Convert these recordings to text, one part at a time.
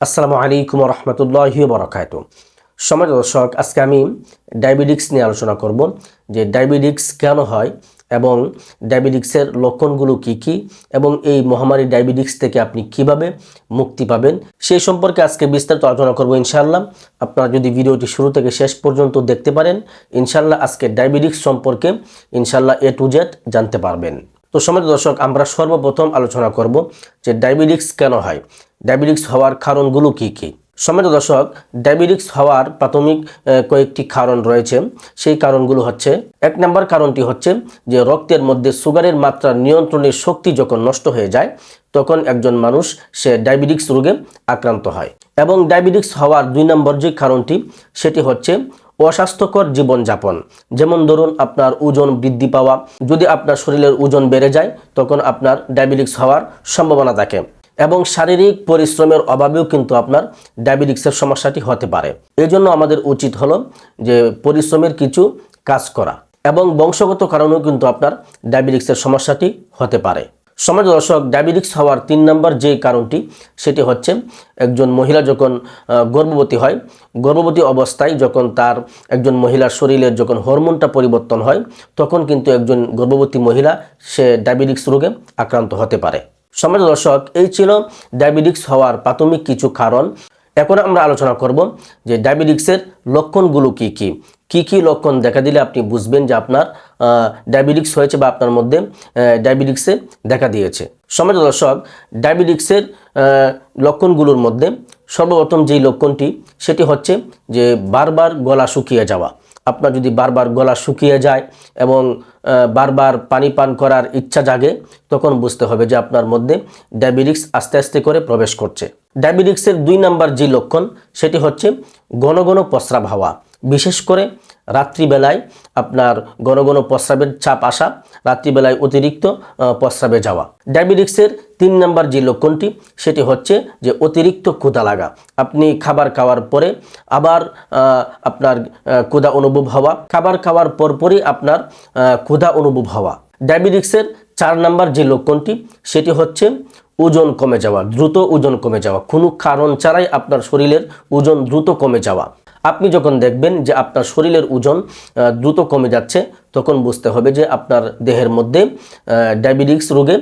আসসালামু আলাইকুম রহমতুল্লাহি বারাকাতু। সম্মানিত দর্শক, আজকে আমি ডায়াবেটিক্স নিয়ে আলোচনা করব যে ডায়াবেটিক্স কেন হয় এবং ডায়াবেটিক্সের লক্ষণগুলো কি কি এবং এই মহামারী ডায়াবেটিক্স থেকে আপনি কিভাবে মুক্তি পাবেন সেই সম্পর্কে আজকে বিস্তারিত আলোচনা করব ইনশাআল্লাহ। আপনারা যদি ভিডিওটি শুরু থেকে শেষ পর্যন্ত দেখতে পারেন ইনশাআল্লাহ আজকে ডায়াবেটিক্স সম্পর্কে ইনশাআল্লাহ A to Z জানতে পারবেন। তো সম্মানিত দর্শক, আমরা সর্বপ্রথম আলোচনা করব যে ডায়াবেটিক্স কেন হয়, ডায়াবেটিক্স হওয়ার কারণগুলো কি কি। সম্মানিত দর্শক, ডায়াবেটিক্স হওয়ার প্রাথমিক কয়েকটি কারণ রয়েছে। সেই কারণগুলো হচ্ছে, এক নম্বর কারণটি হচ্ছে যে রক্তের মধ্যে সুগারের মাত্রা নিয়ন্ত্রণের শক্তি যখন নষ্ট হয়ে যায় তখন একজন মানুষ সে ডায়াবেটিক্স রোগে আক্রান্ত হয়। এবং ডায়াবেটিক্স হওয়ার দুই নম্বর যে কারণটি সেটি হচ্ছে অস্বাস্থ্যকর জীবনযাপন। যেমন ধরুন, আপনার ওজন বৃদ্ধি পাওয়া, যদি আপনার শরীরের ওজন বেড়ে যায় তখন আপনার ডায়াবেটিক্স হওয়ার সম্ভাবনা থাকে। এবং শারীরিক পরিশ্রমের অভাবেও কিন্তু আপনার ডায়াবেটিক্সের সমস্যাটি হতে পারে। এই জন্য আমাদের উচিত হলো যে পরিশ্রমের কিছু কাজ করা। এবং বংশগত কারণেও কিন্তু আপনার ডায়াবেটিক্সের সমস্যাটি হতে পারে। সম্মানিত দর্শক, ডায়াবেটিক্স হওয়ার 3 নম্বর যে কারণটি সেটি হচ্ছে একজন মহিলা যখন গর্ভবতী হয়, গর্ভবতী অবস্থায় যখন তার একজন মহিলার শরীরের যখন হরমোনটা পরিবর্তন হয় তখন কিন্তু একজন গর্ভবতী মহিলা সে ডায়াবেটিক্স রোগে আক্রান্ত হতে পারে। সম্মানিত দর্শক, এই ছিল ডায়াবেটিক্স হওয়ার প্রাথমিক কিছু কারণ। এখন আমরা আলোচনা করব যে ডায়াবেটিক্সের লক্ষণগুলো কি কি। কি কি লক্ষণ দেখা দিলে আপনি বুঝবেন যে আপনার ডায়াবেটিক্স হয়েছে বা আপনার মধ্যে ডায়াবেটিক্সে দেখা দিয়েছে। সম্মানিত দর্শক, ডায়াবেটিক্সের লক্ষণগুলোর মধ্যে সর্বপ্রথম যেই লক্ষণটি সেটি হচ্ছে যে বারবার গলা শুকিয়ে যাওয়া। আপনার যদি বারবার গলা শুকিয়ে যায় এবং বারবার পানি পান করার ইচ্ছা জাগে তখন বুঝতে হবে যে আপনার মধ্যে ডায়াবেটিক্স আস্তে আস্তে করে প্রবেশ করছে। ডায়াবেটিক্সের 2 নম্বর যে লক্ষণ সেটি হচ্ছে ঘন ঘন প্রস্রাব হওয়া। বিশেষ করে রাত্রিবেলায় আপনার ঘন ঘন প্রস্রাবের চাপ আসা, রাত্রিবেলায় অতিরিক্ত প্রস্রাবে যাওয়া। ডায়াবেটিক্সের 3 নম্বর যে লক্ষণটি সেটি হচ্ছে যে অতিরিক্ত ক্ষুধা লাগা। আপনি খাবার খাওয়ার পরে আবার আপনার ক্ষুধা অনুভব হওয়া, খাবার খাওয়ার পরপরই আপনার ক্ষুধা অনুভব হওয়া। ডায়াবেটিক্সের 4 নম্বর যে লক্ষণটি সেটি হচ্ছে ওজন কমে যাওয়া, দ্রুত ওজন কমে যাওয়া। কোনো কারণ ছাড়াই আপনার শরীরের ওজন দ্রুত কমে যাওয়া। আপনি যখন দেখবেন যে আপনার শরীরের ওজন দ্রুত কমে যাচ্ছে তখন বুঝতে হবে যে আপনার দেহের মধ্যে ডায়াবেটিক্স রোগে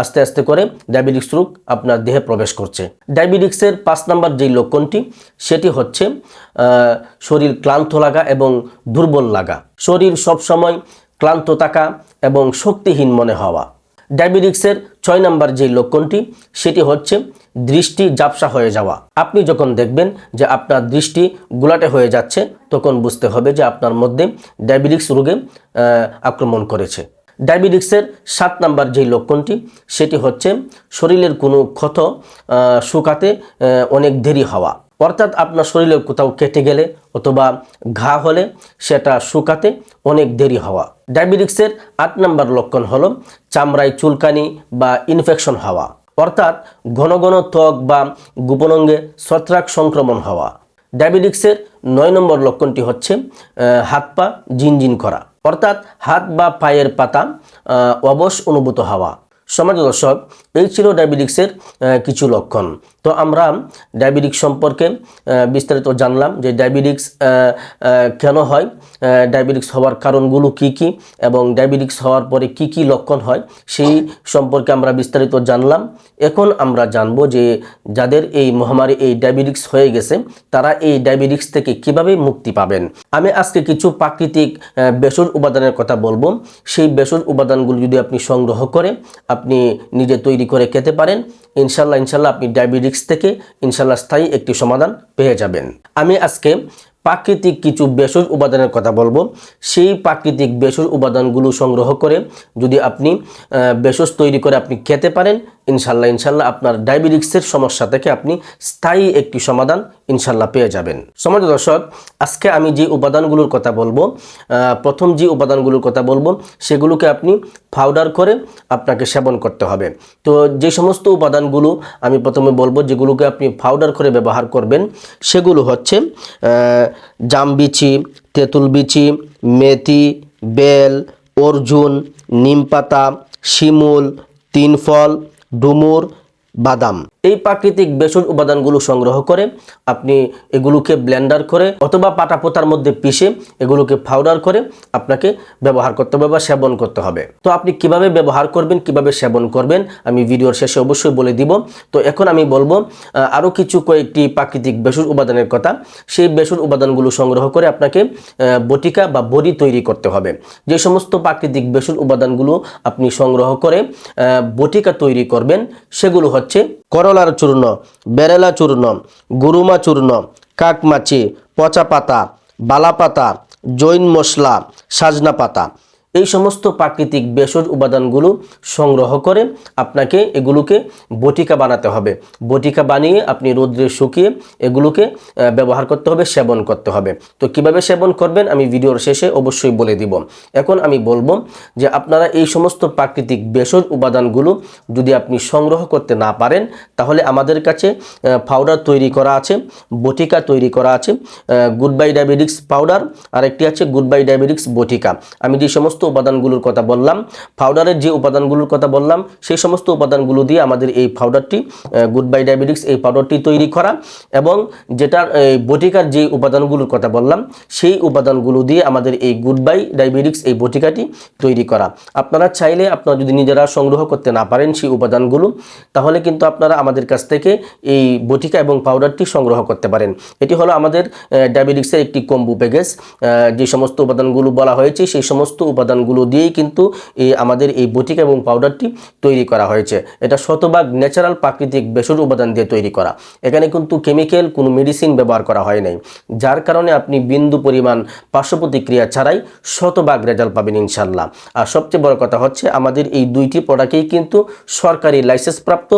আস্তে আস্তে করে ডায়াবেটিক্স রোগ আপনার দেহে প্রবেশ করছে। ডায়াবেটিক্সের 5 নম্বর যেই লক্ষণটি সেটি হচ্ছে শরীর ক্লান্ত লাগা এবং দুর্বল লাগা। শরীর সবসময় ক্লান্ত থাকা এবং শক্তিহীন মনে হওয়া। ডায়াবেটিক্সের 6 নম্বর যে লক্ষণটি সেটি হচ্ছে দৃষ্টি ঝাপসা হয়ে যাওয়া। আপনি যখন দেখবেন যে আপনার দৃষ্টি গোলাটে হয়ে যাচ্ছে তখন বুঝতে হবে যে আপনার মধ্যে ডায়াবেটিক্স রোগে আক্রমণ করেছে। ডায়াবেটিক্সের 7 নম্বর যে লক্ষণটি সেটি হচ্ছে শরীরের কোনো ক্ষত শুকাতে অনেক দেরি হওয়া। অর্থাৎ আপনার শরীরে কোথাও কেটে গেলে অথবা ঘা হলে সেটা শুকাতে অনেক দেরি হওয়া। ডায়াবেটিক্সের 8 নম্বর লক্ষণ হলো চামড়ায় চুলকানি বা ইনফেকশন হওয়া। অর্থাৎ ঘন ঘন ত্বক বা গোপনাঙ্গে ছত্রাক সংক্রমণ হওয়া। ডায়াবেটিক্সের 9 নম্বর লক্ষণটি হচ্ছে হাত পা ঝিনঝিন করা। অর্থাৎ হাত বা পায়ের পাতা অবশ অনুভূত হওয়া। সম্মানিত দর্শক, এই ছিল ডায়াবেটিক্সের কিছু লক্ষণ। তো আমরা ডায়াবেটিক্স সম্পর্কে বিস্তারিত জানলাম যে ডায়াবেটিক্স কেন হয়, ডায়াবেটিক্স হওয়ার কারণগুলো কি কি এবং ডায়াবেটিক্স হওয়ার পরে কি কি লক্ষণ হয় সেই সম্পর্কে আমরা বিস্তারিত জানলাম। এখন আমরা জানব যে যাদের এই মহামারী এই ডায়াবেটিক্স হয়ে গেছে তারা এই ডায়াবেটিক্স থেকে কিভাবে মুক্তি পাবেন। আমি আজকে কিছু প্রাকৃতিক ভেষজ উপাদানের কথা বলবো। সেই ভেষজ উপাদানগুলো যদি আপনি সংগ্রহ করে আপনি নিজে তৈরি করে খেতে পারেন ইনশাল্লাহ আপনি ডায়াবেটিক্স থেকে ইনশাল্লাহ স্থায়ী একটি সমাধান পেয়ে যাবেন। আমি আজকে প্রাকৃতিক কিছু ভেষজ উপাদানের কথা বলবো। সেই প্রাকৃতিক ভেষজ উপাদানগুলো সংগ্রহ করে যদি আপনি ভেষজ তৈরি করে আপনি খেতে পারেন ইনশাল্লাহ আপনার ডায়াবেটিক্সের সমস্যা থেকে আপনি স্থায়ী একটি সমাধান ইনশাল্লাহ পেয়ে যাবেন। সম্মানিত দর্শক, আজকে আমি যে উপাদানগুলোর কথা বলবো, প্রথম যে উপাদানগুলোর কথা বলবো সেগুলোকে আপনি পাউডার করে আপনাকে সেবন করতে হবে। তো যে সমস্ত উপাদানগুলো আমি প্রথমে বলবো যেগুলোকে আপনি পাউডার করে ব্যবহার করবেন সেগুলো হচ্ছে জামবিচি, তেঁতুল বিচি, মেথি, বেল, অর্জুন, নিমপাতা, শিমুল, তিনফল, ডুমুর, বাদাম। এই প্রাকৃতিক ভেষজ উপাদানগুলো সংগ্রহ করে আপনি এগুলোকে ব্লেন্ডার করে অথবা পাটাপোতার মধ্যে পিষে এগুলোকে পাউডার করে আপনাকে ব্যবহার করতে হবে বা সেবন করতে হবে। তো আপনি কিভাবে ব্যবহার করবেন, কিভাবে সেবন করবেন আমি ভিডিওর শেষে অবশ্যই বলে দিব। তো এখন আমি বলবো আরও কিছু কয়েকটি প্রাকৃতিক ভেষজ উপাদানের কথা। সেই ভেষজ উপাদানগুলো সংগ্রহ করে আপনাকে বটিকা বা বড়ি তৈরি করতে হবে। যে সমস্ত প্রাকৃতিক ভেষজ উপাদানগুলো আপনি সংগ্রহ করে বটিকা তৈরি করবেন সেগুলো হচ্ছে করলার চূর্ণ, বেরেলা চূর্ণ, গুরুমা চূর্ণ, কাকমাছি, পচা পাতা, বালা পাতা, জৈন মশলা, সাজনা পাতা। এই সমস্ত প্রাকৃতিক ভেষজ উপাদানগুলো সংগ্রহ করে আপনাকে এগুলোকে বটিকা বানাতে হবে। বটিকা বানিয়ে আপনি রোদ্রে শুকিয়ে এগুলোকে ব্যবহার করতে হবে, সেবন করতে হবে। তো কিভাবে সেবন করবেন আমি ভিডিওর শেষে অবশ্যই বলে দিব। এখন আমি বলবো যে আপনারা এই সমস্ত প্রাকৃতিক ভেষজ উপাদানগুলো যদি আপনি সংগ্রহ করতে না পারেন তাহলে আমাদের কাছে পাউডার তৈরি করা আছে, বটিকা তৈরি করা আছে, গুড বাই ডায়াবেটিক্স পাউডার আর একটি আছে গুড বাই ডায়াবেটিক্স বটিকা। আমি যে সমস্ত উপাদানগুলোর কথা বললাম, পাউডারের যে উপাদানগুলোর কথা বললাম সেই সমস্ত উপাদানগুলো দিয়ে আমাদের এই পাউডারটি গুড বাই ডায়াবেটিক্স এই পাউডারটি তৈরি করা, এবং যেটার বটিকার যে উপাদানগুলোর কথা বললাম সেই উপাদানগুলো দিয়ে আমাদের এই গুড বাই ডায়াবেটিক্স এই বটিকাটি তৈরি করা। আপনারা চাইলে আপনারা যদি নিজেরা সংগ্রহ করতে না পারেন সেই উপাদানগুলো তাহলে কিন্তু আপনারা আমাদের কাছ থেকে এই বটিকা এবং পাউডারটি সংগ্রহ করতে পারেন। এটি হলো আমাদের ডায়াবেটিক্সের একটি কম্বো প্যাকেজ। যে সমস্ত উপাদানগুলো বলা হয়েছে সেই সমস্ত উপাদানগুলো দিয়েই কিন্তু আমাদের এই বটিকা এবং পাউডারটি তৈরি করা হয়েছে। এটা শতভাগ ন্যাচারাল প্রাকৃতিক ভেষজ উপাদান দিয়ে তৈরি করা। এখানে কিন্তু কেমিক্যাল কোনো মেডিসিন ব্যবহার করা হয় নাই, যার কারণে আপনি বিন্দু পরিমাণ পার্শ্ব প্রতিক্রিয়া ছাড়াই শতভাগ রেজাল্ট পাবেন ইনশাল্লাহ। আর সবচেয়ে বড় কথা হচ্ছে আমাদের এই দুইটি প্রোডাক্টই কিন্তু সরকারি লাইসেন্সপ্রাপ্ত,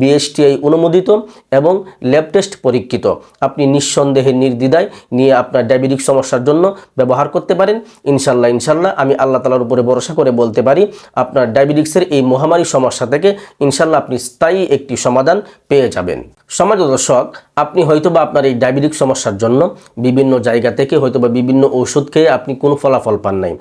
বিএসটিআই অনুমোদিত এবং ল্যাব টেস্ট পরীক্ষিত। আপনি নিঃসন্দেহে নির্দ্বিধায় নিয়ে আপনার ডায়াবেটিক সমস্যার জন্য ব্যবহার করতে পারেন ইনশাল্লাহ। আমি আল্লাহ তাআলার উপরে ভরসা করে বলতে পারি আপনার ডায়াবেটিক্সের এই মহামারী সমস্যা থেকে ইনশাল্লাহ আপনি স্থায়ী একটি সমাধান পেয়ে যাবেন। সমাজ দর্শক, আপনি হয়তোবা আপনার এই ডায়াবেটিক সমস্যার জন্য বিভিন্ন জায়গা থেকে হয়তোবা বিভিন্ন ওষুধ খেয়ে আপনি কোনো ফলাফল পান নাই।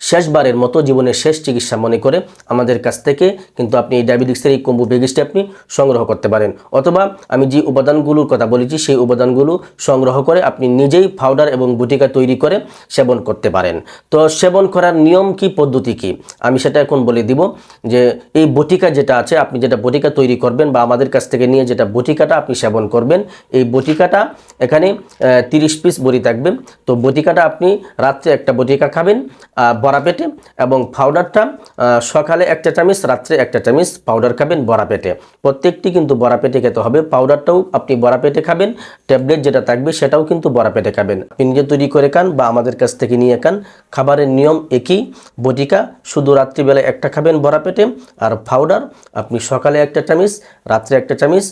শেষবারের মতো জীবনের শেষ চিকিৎসা মনে করে আমাদের কাছ থেকে কিন্তু আপনি এই ডায়াবেটিক্সের এই কম্বো প্যাকেজটি আপনি সংগ্রহ করতে পারেন, অথবা আমি যে উপাদানগুলোর কথা বলেছি সেই উপাদানগুলো সংগ্রহ করে আপনি নিজেই পাউডার এবং বটিকা তৈরি করে সেবন করতে পারেন। তো সেবন করার নিয়ম কি, পদ্ধতি কি আমি সেটা এখন বলে দিব। যে এই বটিকা যেটা আছে, আপনি যেটা বটিকা তৈরি করবেন বা আমাদের কাছ থেকে নিয়ে যেটা বটিকাটা আপনি সেবন করবেন, এই বটিকাটা এখানে 30 পিস বড়ি থাকবে। তো বটিকাটা আপনি রাত্রে একটা বটিকা খাবেন বড়া পেটে, এবং পাউডারটা সকালে 1 চা চামচ, রাত্রে 1 চা চামচ পাউডার খাবেন বড়া পেটে। প্রত্যেকটি কিন্তু বড়া পেটে খেতে হবে। পাউডারটাও আপনি বড়া পেটে খাবেন, ট্যাবলেট যেটা থাকবে সেটাও কিন্তু বড়া পেটে খাবেন। আপনি নিজে তৈরি করে খান বা আমাদের কাছ থেকে নিয়ে খান, খাবারের নিয়ম একই। বটিকা শুধু রাত্রিবেলায় একটা খাবেন বড়া পেটে, আর পাউডার আপনি সকালে 1 চা চামচ, রাত্রে 1 চা চামচ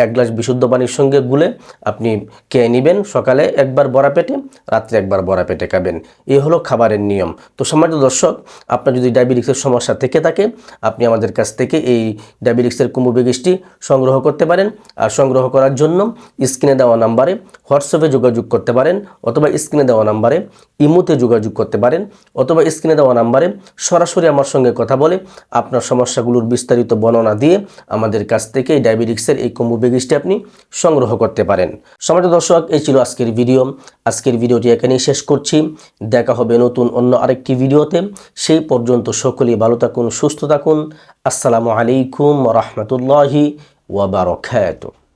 1 গ্লাস বিশুদ্ধ পানির সঙ্গে গুলে আপনি খেয়ে নেবেন। সকালে একবার বড়া পেটে, রাত্রে একবার বড়া পেটে খাবেন। এই হলো খাবারের নিয়ম। তো সম্মানিত দর্শক, আপনার যদি ডায়াবেটিক্সের সমস্যা থেকে থাকে আপনি আমাদের কাছ থেকে এই ডায়াবেটিক্সের কম্বো প্যাকেজটি সংগ্রহ করতে পারেন। আর সংগ্রহ করার জন্য স্ক্রিনে দেওয়া নাম্বারে হোয়াটসঅ্যাপে যোগাযোগ করতে পারেন, অথবা স্ক্রিনে দেওয়া নাম্বারে ইমোতে যোগাযোগ করতে পারেন, অথবা স্ক্রিনে দেওয়া নাম্বারে সরাসরি আমার সঙ্গে কথা বলে আপনার সমস্যাগুলোর বিস্তারিত বর্ণনা দিয়ে আমাদের কাছ থেকে এই ডায়াবেটিক্সের এই কম্বো প্যাকেজটি আপনি সংগ্রহ করতে পারেন। সম্মানিত দর্শক, এই ছিল আজকের ভিডিও। আজকের ভিডিওটি এখানেই শেষ করছি। দেখা হবে নতুন অন্য আরেকটি ভিডিওতে। সেই পর্যন্ত সকলেই ভালো থাকুন, সুস্থ থাকুন। আসসালামু আলাইকুম ওয়া রাহমাতুল্লাহি ওয়া বারাকাতুহু।